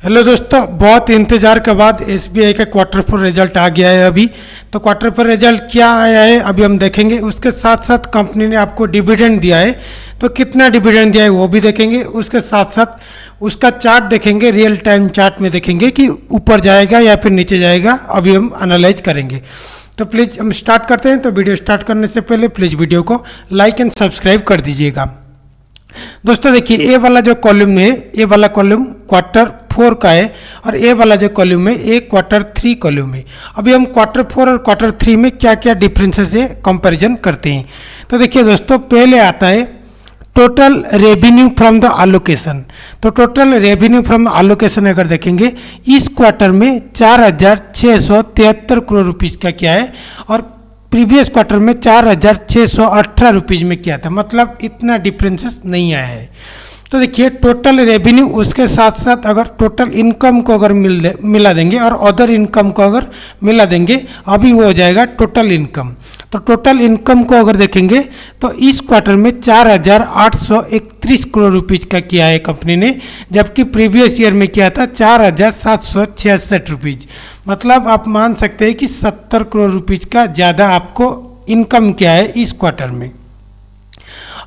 Hello दोस्तों, बहुत इंतज़ार के बाद एसबीआई का क्वार्टर फोर रिजल्ट आ गया है। अभी तो क्वार्टर फोर रिजल्ट क्या आया है अभी हम देखेंगे। उसके साथ साथ कंपनी ने आपको डिविडेंड दिया है, तो कितना डिविडेंड दिया है वो भी देखेंगे। उसके साथ साथ उसका चार्ट देखेंगे, रियल टाइम चार्ट में देखेंगे कि ऊपर जाएगा या फिर नीचे जाएगा, अभी हम एनालाइज करेंगे। तो प्लीज़ हम स्टार्ट करते हैं। तो वीडियो स्टार्ट करने से पहले प्लीज़ वीडियो को लाइक एंड सब्सक्राइब कर दीजिएगा। दोस्तों देखिए, ए वाला जो कॉलम है, ए वाला कॉलम क्वार्टर फोर का है और ए वाला जो कॉलम है ये क्वार्टर थ्री कॉलम है। अभी हम क्वार्टर फोर और क्वार्टर थ्री में क्या क्या डिफरेंसेस है कंपैरिजन करते हैं। तो देखिए दोस्तों, पहले आता है total revenue from the allocation. तो टोटल रेवेन्यू फ्रॉम एलोकेशन अगर देखेंगे, इस क्वार्टर में 4,673 करोड़ रुपीज़ का क्या है और प्रीवियस क्वार्टर में 4,618 रुपीज़ में क्या था, मतलब इतना डिफरेंसेस नहीं आया है। तो देखिए टोटल रेवेन्यू, उसके साथ साथ अगर टोटल इनकम को अगर मिला देंगे और अदर इनकम को अगर मिला देंगे, अभी वो हो जाएगा टोटल इनकम। तो टोटल इनकम को अगर देखेंगे तो इस क्वार्टर में 4,831 करोड़ रुपीज़ का किया है कंपनी ने, जबकि प्रीवियस ईयर में क्या था 4,766 रुपीज़। मतलब आप मान सकते हैं कि 70 करोड़ रुपीज़ का ज़्यादा आपको इनकम क्या है इस क्वार्टर में।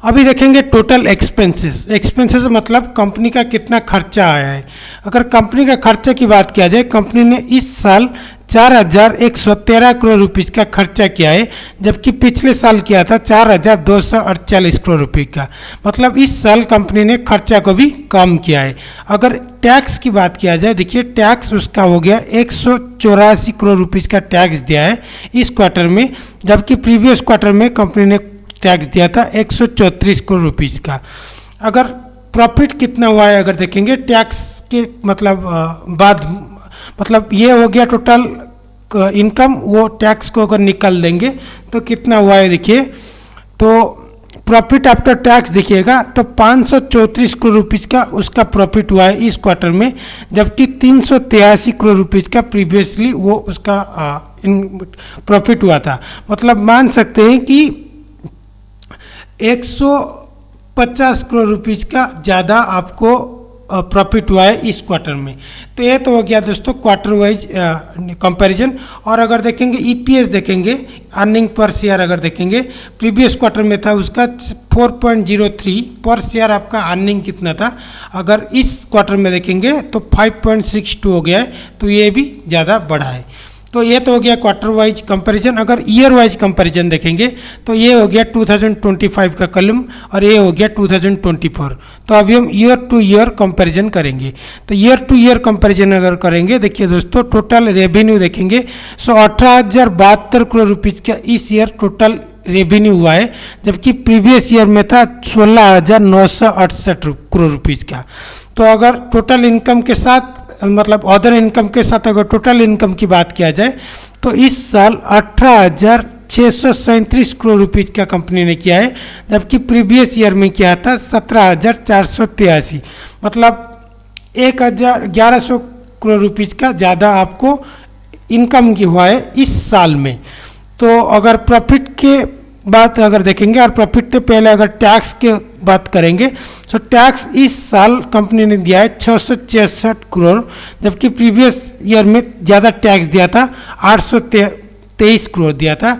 अभी देखेंगे टोटल एक्सपेंसेस। एक्सपेंसेस मतलब कंपनी का कितना खर्चा आया है। अगर कंपनी का खर्चा की बात किया जाए, कंपनी ने इस साल 4,113 करोड़ रुपीज़ का खर्चा किया है, जबकि पिछले साल किया था 4,248 करोड़ रुपये का। मतलब इस साल कंपनी ने खर्चा को भी कम किया है। अगर टैक्स की बात किया जाए, देखिए टैक्स उसका हो गया 184 करोड़ रुपीज़ का टैक्स दिया है इस क्वार्टर में, जबकि प्रीवियस क्वार्टर में कंपनी ने टैक्स दिया था 134 करोड़ रुपीज़ का। अगर प्रॉफिट कितना हुआ है अगर देखेंगे टैक्स के मतलब बाद, मतलब ये हो गया टोटल इनकम, वो टैक्स को अगर निकाल देंगे तो कितना हुआ है देखिए। तो प्रॉफिट आफ्टर टैक्स देखिएगा तो 534 करोड़ रुपीज़ का उसका प्रॉफिट हुआ है इस क्वार्टर में, जबकि 383 करोड़ रुपीज़ का प्रीवियसली वो उसका प्रॉफिट हुआ था। मतलब मान सकते हैं कि 150 करोड़ रुपीज़ का ज़्यादा आपको प्रॉफिट हुआ है इस क्वार्टर में। तो ये तो हो गया दोस्तों क्वार्टर वाइज कंपैरिजन। और अगर देखेंगे ईपीएस देखेंगे, अर्निंग पर शेयर अगर देखेंगे, प्रीवियस क्वार्टर में था उसका 4.03 पर शेयर आपका अर्निंग कितना था, अगर इस क्वार्टर में देखेंगे तो 5.62 हो गया है। तो ये भी ज़्यादा बढ़ा है। तो ये तो हो गया क्वार्टर वाइज कंपैरिजन। अगर ईयर वाइज कंपैरिजन देखेंगे तो ये हो गया 2025 का कॉलम और ये हो गया 2024। तो अभी हम ईयर टू ईयर कंपैरिजन करेंगे। तो ईयर टू ईयर कंपैरिजन अगर करेंगे, देखिए दोस्तों टोटल रेवेन्यू देखेंगे 18,072 करोड़ रुपीज़ का इस ईयर टोटल रेवेन्यू हुआ है, जबकि प्रीवियस ईयर में था 16,968 करोड़ रुपीज़ का। तो अगर टोटल इनकम के साथ मतलब अदर इनकम के साथ अगर टोटल इनकम की बात किया जाए तो इस साल 18,637 करोड़ रुपीज़ का कंपनी ने किया है, जबकि प्रीवियस ईयर में किया था 17,483। मतलब 1,1100 करोड़ रुपीज़ का ज़्यादा आपको इनकम की हुआ है इस साल में। तो अगर प्रॉफिट के बात अगर देखेंगे और प्रॉफिट से पहले अगर टैक्स के बात करेंगे तो टैक्स इस साल कंपनी ने दिया है 666 करोड़, जबकि प्रीवियस ईयर में ज़्यादा टैक्स दिया था 823 करोड़ दिया था।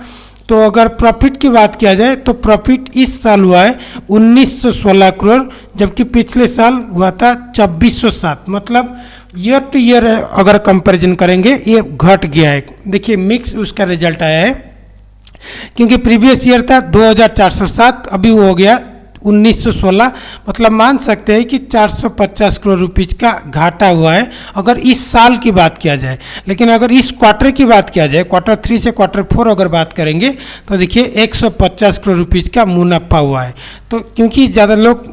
तो अगर प्रॉफिट की बात किया जाए तो प्रॉफिट इस साल हुआ है 1,916 करोड़, जबकि पिछले साल हुआ था 2,407। मतलब ईयर टू ईयर अगर कंपैरिजन करेंगे ये घट गया है। देखिए मिक्स उसका रिजल्ट आया है, क्योंकि प्रीवियस ईयर था 2,407, अभी वो हो गया 1,916। मतलब मान सकते हैं कि 450 करोड़ रुपीज़ का घाटा हुआ है अगर इस साल की बात किया जाए। लेकिन अगर इस क्वार्टर की बात किया जाए, क्वार्टर थ्री से क्वार्टर फोर अगर बात करेंगे तो देखिए 150 करोड़ रुपीज़ का मुनाफा हुआ है। तो क्योंकि ज़्यादा लोग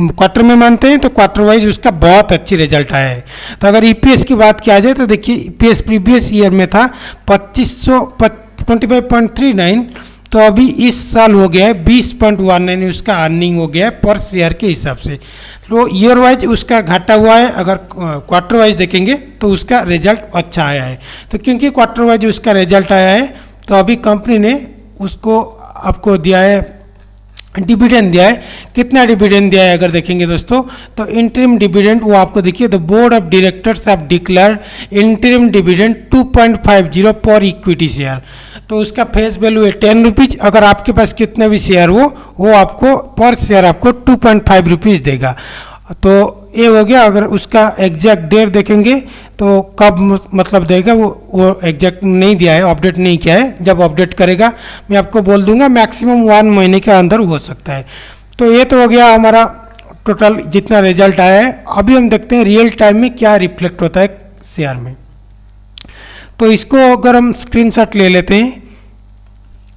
क्वार्टर में मानते हैं तो क्वार्टर वाइज उसका बहुत अच्छी रिजल्ट आया है। तो अगर ईपीएस की बात किया जाए तो देखिए ईपीएस प्रीवियस ईयर में था 25.39, तो अभी इस साल हो गया है 20.19 उसका अर्निंग हो गया है पर शेयर के हिसाब से। तो ईयर वाइज उसका घाटा हुआ है, अगर क्वार्टर वाइज देखेंगे तो उसका रिजल्ट अच्छा आया है। तो क्योंकि क्वार्टर वाइज उसका रिजल्ट आया है तो अभी कंपनी ने उसको आपको दिया है डिविडेंड दिया है। कितना डिविडेंड दिया है अगर देखेंगे दोस्तों, तो इंटरिम डिविडेंड वो आपको देखिए, the board of directors have declared interim dividend 2.50 पर इक्विटी शेयर। तो उसका फेस वैल्यू है 10 रुपीज। अगर आपके पास कितने भी शेयर हो वो आपको पर शेयर आपको 2.5 रुपीज देगा। तो ये हो गया। अगर उसका एग्जैक्ट डेट देखेंगे तो कब मतलब देगा वो एग्जैक्ट नहीं दिया है, अपडेट नहीं किया है। जब अपडेट करेगा मैं आपको बोल दूंगा, मैक्सिमम 1 महीने के अंदर हो सकता है। तो ये तो हो गया हमारा टोटल जितना रिजल्ट आया है। अभी हम देखते हैं रियल टाइम में क्या रिफ्लेक्ट होता है शेयर में। तो इसको अगर हम स्क्रीनशॉट ले लेते हैं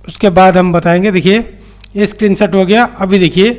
उसके बाद हम बताएंगे। देखिए ये स्क्रीनशॉट हो गया। अभी देखिए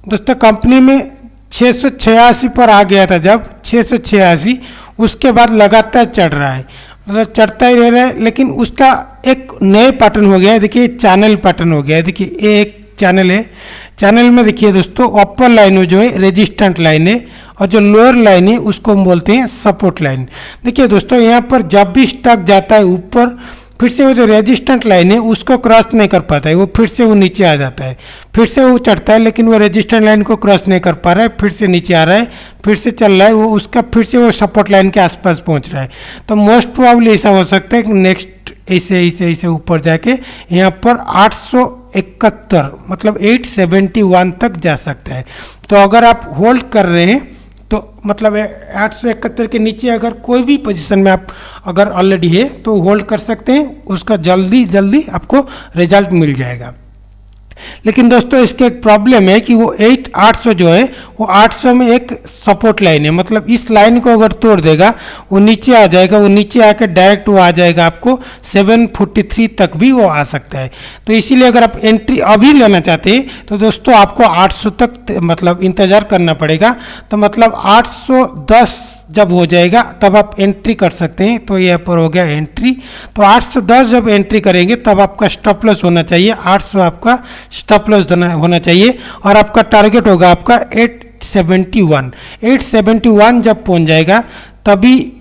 दोस्तों, कंपनी में 686 पर आ गया था जब 686, उसके बाद लगातार चढ़ रहा है, मतलब चढ़ता ही रह रहा है। लेकिन उसका एक नए पैटर्न हो गया है। देखिए चैनल पैटर्न हो गया है। देखिए ये एक चैनल है। चैनल में देखिए दोस्तों, अपर लाइन में जो है रेजिस्टेंट लाइन है और जो लोअर लाइन है उसको हम बोलते हैं सपोर्ट लाइन। देखिए दोस्तों, यहाँ पर जब भी स्टॉक जाता है ऊपर, फिर से वो जो रेजिस्टेंट लाइन है उसको क्रॉस नहीं कर पाता है, वो फिर से वो नीचे आ जाता है। फिर से वो चढ़ता है लेकिन वो रेजिस्टेंट लाइन को क्रॉस नहीं कर पा रहा है, फिर से नीचे आ रहा है, फिर से चल रहा है, वो उसका फिर से वो सपोर्ट लाइन के आसपास पहुंच रहा है। तो मोस्ट प्रोबेबली ऐसा हो सकता है कि नेक्स्ट ऐसे ऐसे ऐसे ऊपर जाके यहाँ पर 871 मतलब 871 तक जा सकता है। तो अगर आप होल्ड कर रहे हैं तो मतलब 871 के नीचे अगर कोई भी पोजीशन में आप अगर ऑलरेडी है तो होल्ड कर सकते हैं, उसका जल्दी जल्दी आपको रिजल्ट मिल जाएगा। लेकिन दोस्तों इसके एक प्रॉब्लम है कि वो 800 जो है वो 800 में एक सपोर्ट लाइन है, मतलब इस लाइन को अगर तोड़ देगा वो नीचे आ जाएगा, वो नीचे आकर डायरेक्ट वो आ जाएगा आपको 743 तक भी वो आ सकता है। तो इसीलिए अगर आप एंट्री अभी लेना चाहते हैं तो दोस्तों आपको 800 तक मतलब इंतज़ार करना पड़ेगा। तो मतलब 810 जब हो जाएगा तब आप एंट्री कर सकते हैं। तो यहाँ पर हो गया एंट्री। तो 810 जब एंट्री करेंगे तब आपका स्टॉप लॉस होना चाहिए, 800 आपका स्टॉप लॉस होना चाहिए और आपका टारगेट होगा आपका 871। 871 जब पहुंच जाएगा तभी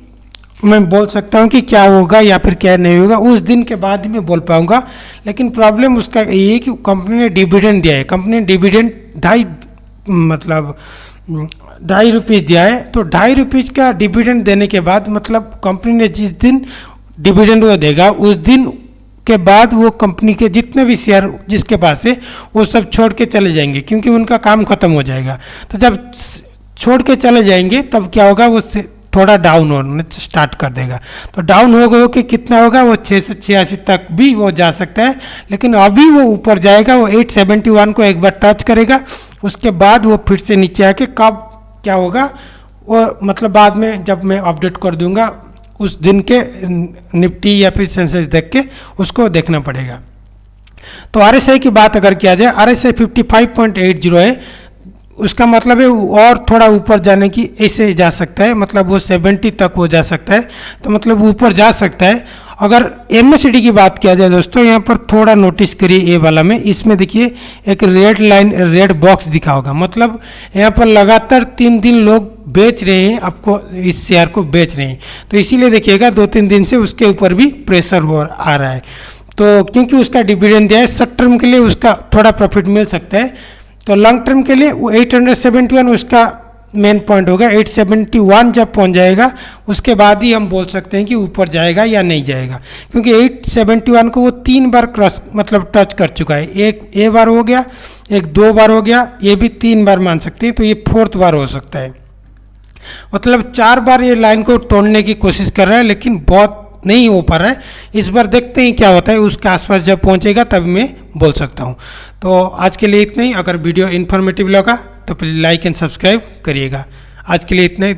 मैं बोल सकता हूं कि क्या होगा या फिर क्या नहीं होगा, उस दिन के बाद ही मैं बोल पाऊंगा। लेकिन प्रॉब्लम उसका ये है कि कंपनी ने डिविडेंड दिया है, कंपनी ने डिविडेंड 2.5 रुपीज़ दिया है। तो 2.5 रुपीज़ का डिविडेंड देने के बाद मतलब कंपनी ने जिस दिन डिविडेंड वो देगा उस दिन के बाद वो कंपनी के जितने भी शेयर जिसके पास है वो सब छोड़ के चले जाएंगे, क्योंकि उनका काम खत्म हो जाएगा। तो जब छोड़ के चले जाएंगे तब क्या होगा, वो थोड़ा डाउन होना स्टार्ट कर देगा। तो डाउन हो के कितना होगा, वो 686 तक भी वो जा सकता है। लेकिन अभी वो ऊपर जाएगा, वो 871 को एक बार टच करेगा, उसके बाद वो फिर से नीचे आके कब क्या होगा वो मतलब बाद में जब मैं अपडेट कर दूंगा उस दिन के निफ्टी या फिर सेंसेक्स देख के उसको देखना पड़ेगा। तो RSI की बात अगर किया जाए, RSI 55.80 है, उसका मतलब है और थोड़ा ऊपर जाने की ऐसे जा सकता है, मतलब वो 70 तक हो जा सकता है। तो मतलब ऊपर जा सकता है। अगर MACD की बात किया जाए दोस्तों, यहाँ पर थोड़ा नोटिस करिए ये वाला में, इसमें देखिए एक रेड लाइन रेड बॉक्स दिखा होगा, मतलब यहाँ पर लगातार 3 दिन लोग बेच रहे हैं, आपको इस शेयर को बेच रहे हैं। तो इसीलिए देखिएगा 2-3 दिन से उसके ऊपर भी प्रेशर आ रहा है। तो क्योंकि उसका डिविडेंड दिया है, शॉर्ट टर्म के लिए उसका थोड़ा प्रॉफिट मिल सकता है। तो लॉन्ग टर्म के लिए वो 871 उसका मेन पॉइंट होगा। 871 जब पहुंच जाएगा उसके बाद ही हम बोल सकते हैं कि ऊपर जाएगा या नहीं जाएगा, क्योंकि 871 को वो 3 बार क्रॉस मतलब टच कर चुका है। एक बार हो गया, एक 2 बार हो गया, ये भी 3 बार मान सकते हैं, तो ये 4th बार हो सकता है। मतलब 4 बार ये लाइन को तोड़ने की कोशिश कर रहा है लेकिन बहुत नहीं हो पा रहा है। इस बार देखते हैं क्या होता है, उसके आसपास जब पहुंचेगा तब मैं बोल सकता हूं। तो आज के लिए इतना ही। अगर वीडियो इन्फॉर्मेटिव लगा तो प्लीज़ लाइक एंड सब्सक्राइब करिएगा। आज के लिए इतना ही।